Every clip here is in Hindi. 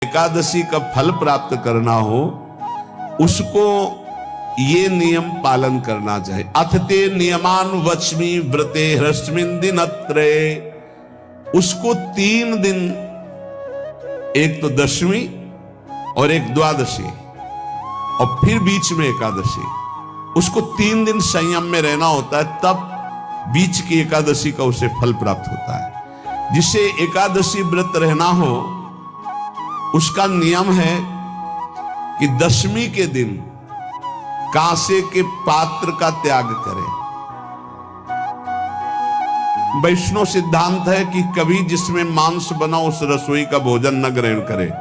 एकादशी का फल प्राप्त करना हो उसको ये नियम पालन करना चाहिए। अथते नियमान वच्मि व्रते ह्रस्मिन् दिनत्रये, उसको 3 दिन, एक तो दशमी और एक द्वादशी और फिर बीच में एकादशी, उसको 3 दिन संयम में रहना होता है, तब बीच की एकादशी का उसे फल प्राप्त होता है। जिसे एकादशी व्रत रहना हो उसका नियम है कि दशमी के दिन कांसे के पात्र का त्याग करें। वैष्णव सिद्धांत है कि कभी जिसमें मांस बना उस रसोई का भोजन न ग्रहण करें।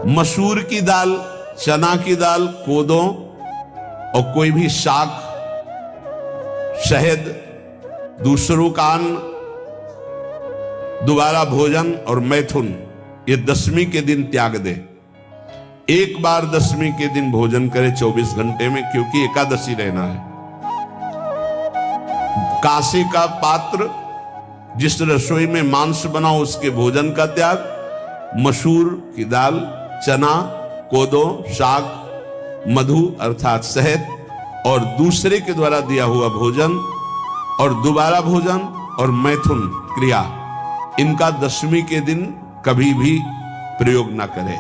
मसूर की दाल, चना की दाल, कोदो और कोई भी शाक, शहद, दूसरों का अन्न, दोबारा भोजन और मैथुन, ये दशमी के दिन त्याग दे। एक बार दशमी के दिन भोजन करे 24 घंटे में, क्योंकि एकादशी रहना है। कांसे का पात्र, जिस रसोई में मांस बना उसके भोजन का त्याग, मसूर की दाल, चना, कोदो, शाक, मधु अर्थात शहद और दूसरे के द्वारा दिया हुआ भोजन और दोबारा भोजन और मैथुन क्रिया, इनका दशमी के दिन कभी भी प्रयोग ना करें।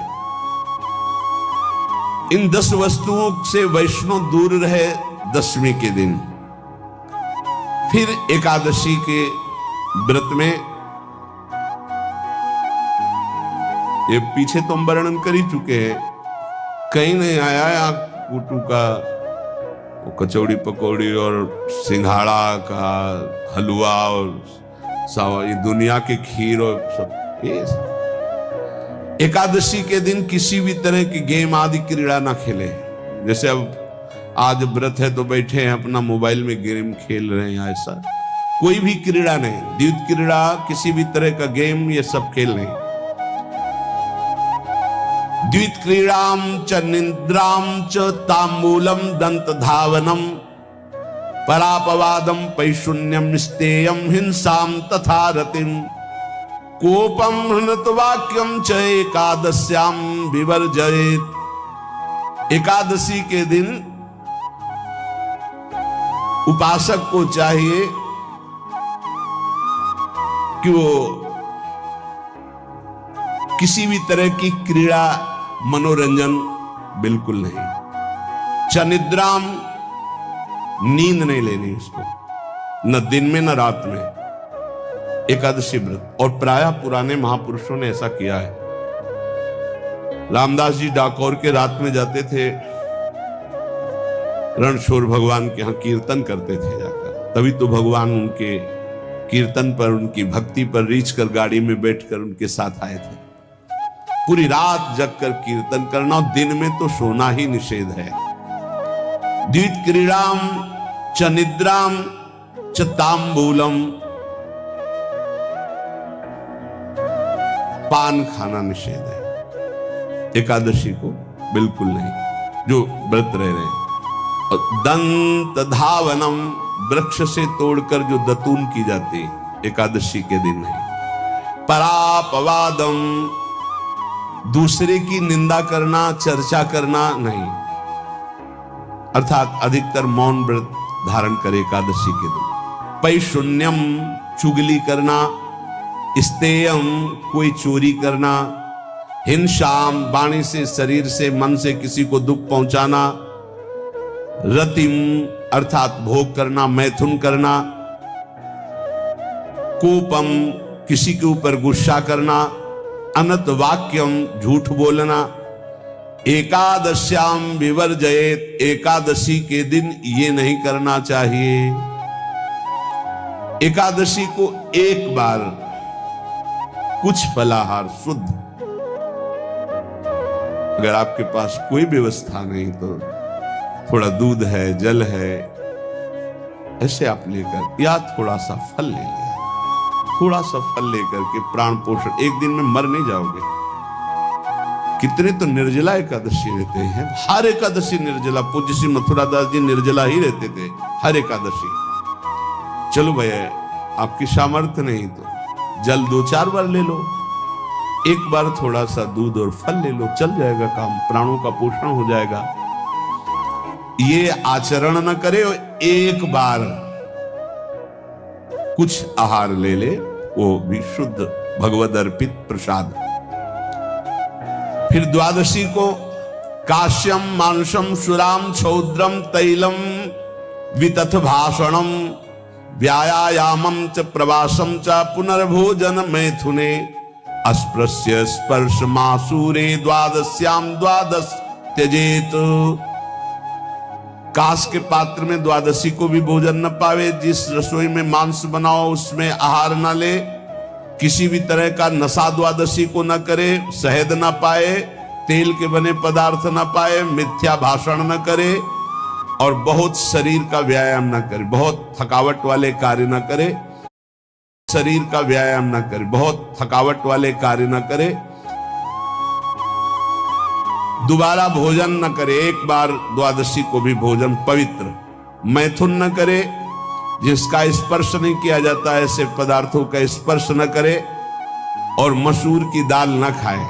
इन 10 वस्तुओं से वैष्णव दूर रहे दशमी के दिन। फिर एकादशी के व्रत में, ये पीछे तो हम वर्णन कर ही चुके हैं, कहीं नहीं आया यहाँ कुटू का कचौड़ी पकौड़ी और सिंघाड़ा का हलवा और ये दुनिया के खीर और सब। एकादशी के दिन किसी भी तरह की गेम आदि क्रीड़ा ना खेले। जैसे अब आज व्रत है तो बैठे हैं अपना मोबाइल में गेम खेल रहे हैं, ऐसा कोई भी क्रीड़ा नहीं। द्वैत क्रीड़ा, किसी भी तरह का गेम, ये सब खेल नहीं। द्वैत क्रीड़ाम च निद्राम च तांबूलम दंत धावनम परापवादम पैशून्यम निस्तेयम हिंसाम तथा रतिम कोपम हृतवाक्यम च एकादश्याम विवर्जयेत्। एकादशी के दिन उपासक को चाहिए कि वो किसी भी तरह की क्रीड़ा, मनोरंजन बिल्कुल नहीं। चनिद्राम, नींद नहीं लेनी उसको, न दिन में न रात में। एकादशी व्रत, और प्रायः पुराने महापुरुषों ने ऐसा किया है। रामदास जी डाकोर के रात में जाते थे, रणछोड़ भगवान के यहाँ कीर्तन करते थे जाकर। तभी तो भगवान उनके कीर्तन पर, उनकी भक्ति पर रीछ कर गाड़ी में बैठकर उनके साथ आए थे। पूरी रात जगकर कीर्तन करना, और दिन में तो सोना ही निषेध है। द्वैत क्रीड़ाम च निद्राम च तांबूलम, पान खाना निषेध है एकादशी को, बिल्कुल नहीं, जो व्रत रह रहे हैं। और दंत धावनम, वृक्ष से तोड़कर जो दतून की जाती एकादशी के दिन नहीं। परापवादम, दूसरे की निंदा करना, चर्चा करना नहीं, अर्थात अधिकतर मौन व्रत धारण करे एकादशी के दिन। पैशून्यम, चुगली करना। स्तेयम, कोई चोरी करना। हिंसाम, वाणी से, शरीर से, मन से किसी को दुख पहुंचाना। रतिम, अर्थात भोग करना, मैथुन करना। कोपम, किसी के ऊपर गुस्सा करना। अनत वाक्यम, झूठ बोलना। एकादश्याम विवर्जयेत्, एकादशी के दिन ये नहीं करना चाहिए। एकादशी को एक बार कुछ फलाहार शुद्ध, अगर आपके पास कोई व्यवस्था नहीं तो थोड़ा दूध है, जल है, ऐसे आप लेकर, या थोड़ा सा फल ले लिया, थोड़ा सा फल लेकर के प्राण पोषण, एक दिन में मर नहीं जाओगे। कितने तो निर्जला एकादशी रहते हैं, हर एकादशी निर्जला। पूज्य श्री मथुरा दास जी निर्जला ही रहते थे हर एकादशी। चलो भैया, आपकी सामर्थ्य नहीं तो जल 2-4 बार ले लो, एक बार थोड़ा सा दूध और फल ले लो, चल जाएगा काम, प्राणों का पोषण हो जाएगा। ये आचरण न करे, एक बार कुछ आहार ले ले, वो भी शुद्ध भगवद अर्पित प्रसाद। फिर द्वादशी को काश्यम मांसम सुराम छौद्रम तैलम वितथ भाषणम व्यायामम च प्रवासम च पुनर्भोजन मैथुने अस्पृश्य स्पर्श मासूरे द्वादश्याम द्वादश त्यजेत। कांस के पात्र में द्वादशी को भी भोजन न पावे, जिस रसोई में मांस बनाओ उसमें आहार न ले, किसी भी तरह का नशा द्वादशी को न करे, शहद न पाए, तेल के बने पदार्थ न पाए, मिथ्या भाषण न करे और बहुत शरीर का व्यायाम न करे, बहुत थकावट वाले कार्य न करे, शरीर का व्यायाम न करे, बहुत थकावट वाले कार्य न करे, दोबारा भोजन न करे, एक बार द्वादशी को भी भोजन पवित्र, मैथुन न करे, जिसका स्पर्श नहीं किया जाता ऐसे पदार्थों का स्पर्श न करे, और मसूर की दाल न खाए।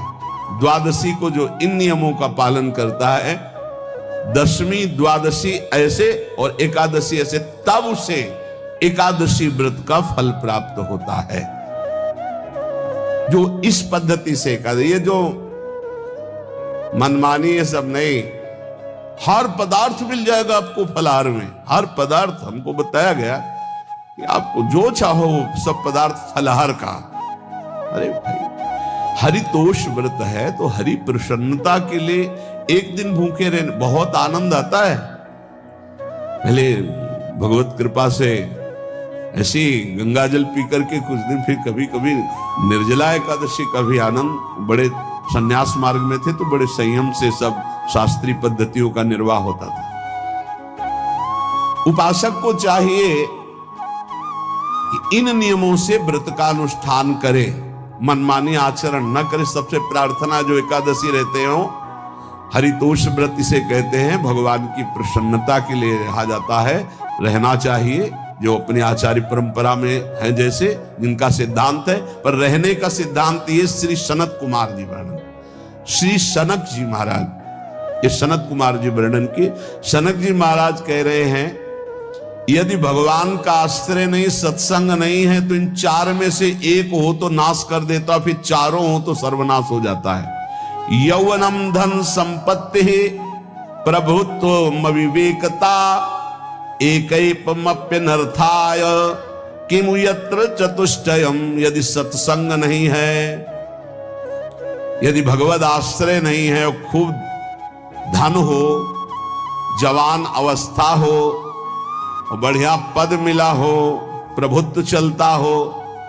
द्वादशी को जो इन नियमों का पालन करता है, दशमी द्वादशी ऐसे और एकादशी ऐसे, तब उसे एकादशी व्रत का फल प्राप्त होता है। जो इस पद्धति से एकादशी, ये जो मनमानी है सब नहीं, हर पदार्थ मिल जाएगा आपको फलाहार में, हर पदार्थ हमको बताया गया कि आपको जो चाहो सब पदार्थ फलाहार का। अरे भाई, हरितोष व्रत है तो हरि प्रसन्नता के लिए एक दिन भूखे रहने बहुत आनंद आता है। पहले भगवत कृपा से ऐसी गंगा जल पी करके कुछ दिन, फिर कभी कभी निर्जला एकादशी का भी आनंद। बड़े संन्यास मार्ग में थे तो बड़े संयम से सब शास्त्रीय पद्धतियों का निर्वाह होता था। उपासक को चाहिए कि इन नियमों से व्रत का अनुष्ठान करे, मनमानी आचरण न करे। सबसे प्रार्थना जो एकादशी रहते हो, हरितोष व्रत इसे कहते हैं, भगवान की प्रसन्नता के लिए रहा जाता है, रहना चाहिए। जो अपनी आचार्य परंपरा में है, जैसे जिनका सिद्धांत है, पर रहने का सिद्धांत ये श्री सनत कुमार जी वर्णन, श्री सनक जी महाराज, ये सनत कुमार जी वर्णन की। सनक जी महाराज कह रहे हैं, यदि भगवान का आश्रय नहीं, सत्संग नहीं है, तो इन चार में से एक हो तो नाश कर देता, फिर चारों हो तो सर्वनाश हो जाता है। यौवनम धन संपत्ति प्रभुत्व विवेकता एकैपमप्यनर्थाय किमु यत्र चतुष्टयम। यदि सत्संग नहीं है, यदि भगवद आश्रय नहीं है, खूब धन हो, जवान अवस्था हो, बढ़िया पद मिला हो, प्रभुत्व चलता हो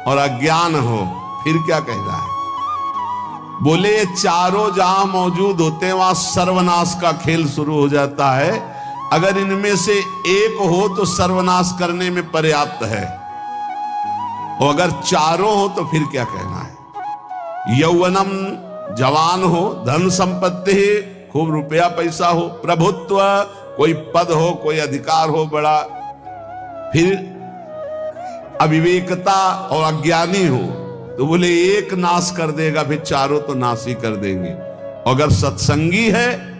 और अज्ञान हो, फिर क्या कह रहा है? बोले ये चारों जहां मौजूद होते हैं वहां सर्वनाश का खेल शुरू हो जाता है। अगर इनमें से एक हो तो सर्वनाश करने में पर्याप्त है, और अगर चारों हो तो फिर क्या कहना है? यौवनम जवान हो, धन संपत्ति, खूब रुपया पैसा हो, प्रभुत्व, कोई पद हो, कोई अधिकार हो बड़ा, फिर अविवेकता और अज्ञानी हो, तो बोले एक नाश कर देगा, फिर चारों तो नाश ही कर देंगे। अगर सत्संगी है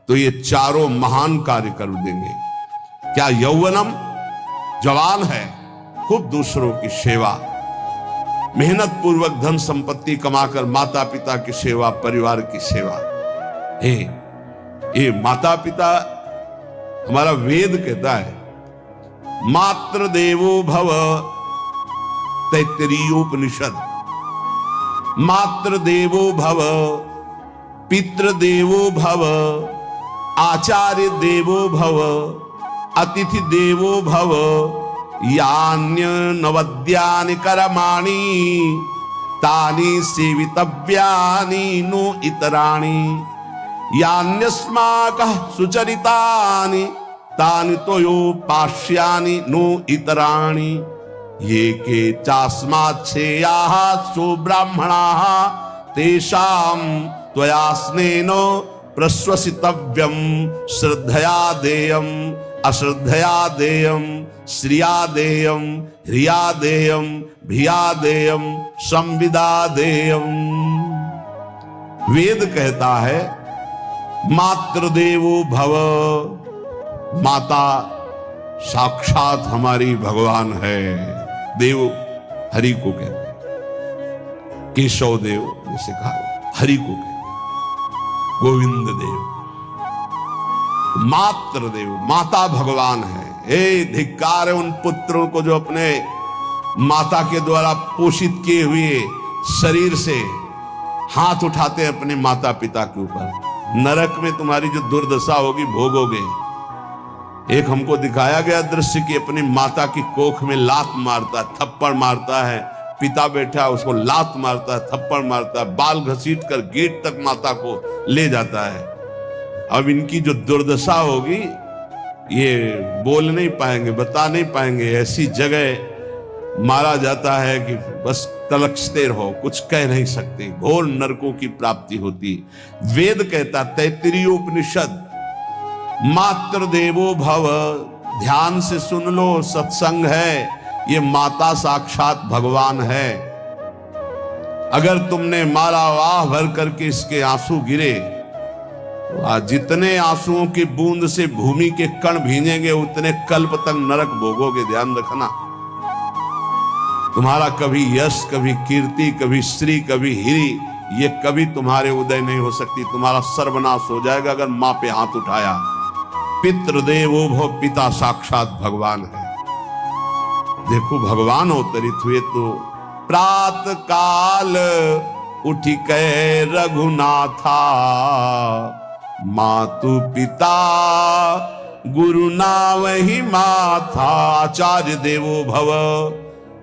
तो ये चारों महान कार्य कर देंगे। क्या यौवनम, जवान है, खूब दूसरों की सेवा, मेहनत पूर्वक धन संपत्ति कमाकर माता पिता की सेवा, परिवार की सेवा। हे, ये माता पिता, हमारा वेद कहता है मातृ देवो भव, तैत्तिरीयोपनिषद, मातृ देवो भव, पितृ देवो भव, आचार्य देवो भव, अतिथि देवो भव, यान्य नवद्यानि कर्माणि तानि सेवितव्यानि नो इतराणि, यान्यस्माकः सुचरितानि तानि तोयोपास्यानि नो इतराणि, ये के चास्माच्छेयाः सो ब्राह्मणाः तेषां त्वया स्नेन प्रश्वसितव्यम, श्रद्धया देयम, अश्रद्धया देयम, श्रिया देयम, ह्रिया देयम, भिया देयम, संविदा देयम। वेद कहता है मातृदेवो भव, माता साक्षात हमारी भगवान है। देव हरि को कहते हैं, केशव देव जैसे कहा हरि को कहते हैं, गोविंद देव, मातृदेव माता भगवान है। हे धिक्कार है उन पुत्रों को जो अपने माता के द्वारा पोषित किए हुए शरीर से हाथ उठाते हैं अपने माता पिता के ऊपर। नरक में तुम्हारी जो दुर्दशा होगी भोगोगे। एक हमको दिखाया गया दृश्य कि अपनी माता की कोख में लात मारता है, थप्पड़ मारता है, पिता बैठा है उसको लात मारता है, थप्पड़ मारता है, बाल घसीट कर गेट तक माता को ले जाता है। अब इनकी जो दुर्दशा होगी ये बोल नहीं पाएंगे, बता नहीं पाएंगे। ऐसी जगह मारा जाता है कि बस तलकते रहो, कुछ कह नहीं सकते, घोर नरकों की प्राप्ति होती। वेद कहता, तैत्तिरीयोपनिषद, मातृदेवो भव, ध्यान से सुन लो, सत्संग है, ये माता साक्षात भगवान है। अगर तुमने मारा वाह भर करके इसके आंसू गिरे, जितने आंसुओं की बूंद से भूमि के कण भींजेंगे उतने कल्प तक नरक भोगोगे। ध्यान रखना, तुम्हारा कभी यश, कभी कीर्ति, कभी श्री, कभी हिरी, ये कभी तुम्हारे उदय नहीं हो सकती। तुम्हारा सर्वनाश हो जाएगा अगर मां पे हाथ उठाया। पितृदेवो भव, पिता साक्षात भगवान है। देखो भगवान अवतरित हुए तो प्रात काल उठी कै रघुनाथा, मातु पिता गुरु नावहि माथा। आचार्य देवो भव,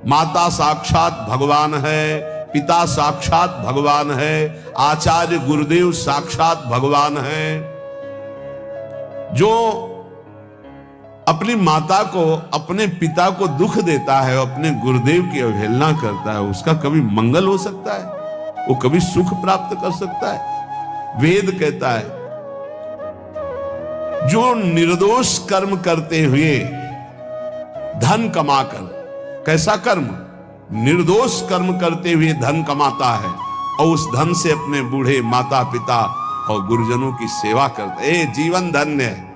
माता साक्षात भगवान है, पिता साक्षात भगवान है, आचार्य गुरुदेव साक्षात भगवान है। जो अपनी माता को, अपने पिता को दुख देता है, अपने गुरुदेव की अवहेलना करता है, उसका कभी मंगल हो सकता है? वो कभी सुख प्राप्त कर सकता है? वेद कहता है जो निर्दोष कर्म करते हुए धन कमाकर, कैसा कर्म? निर्दोष कर्म करते हुए धन कमाता है और उस धन से अपने बूढ़े माता पिता और गुरुजनों की सेवा करता है, जीवन धन्य है।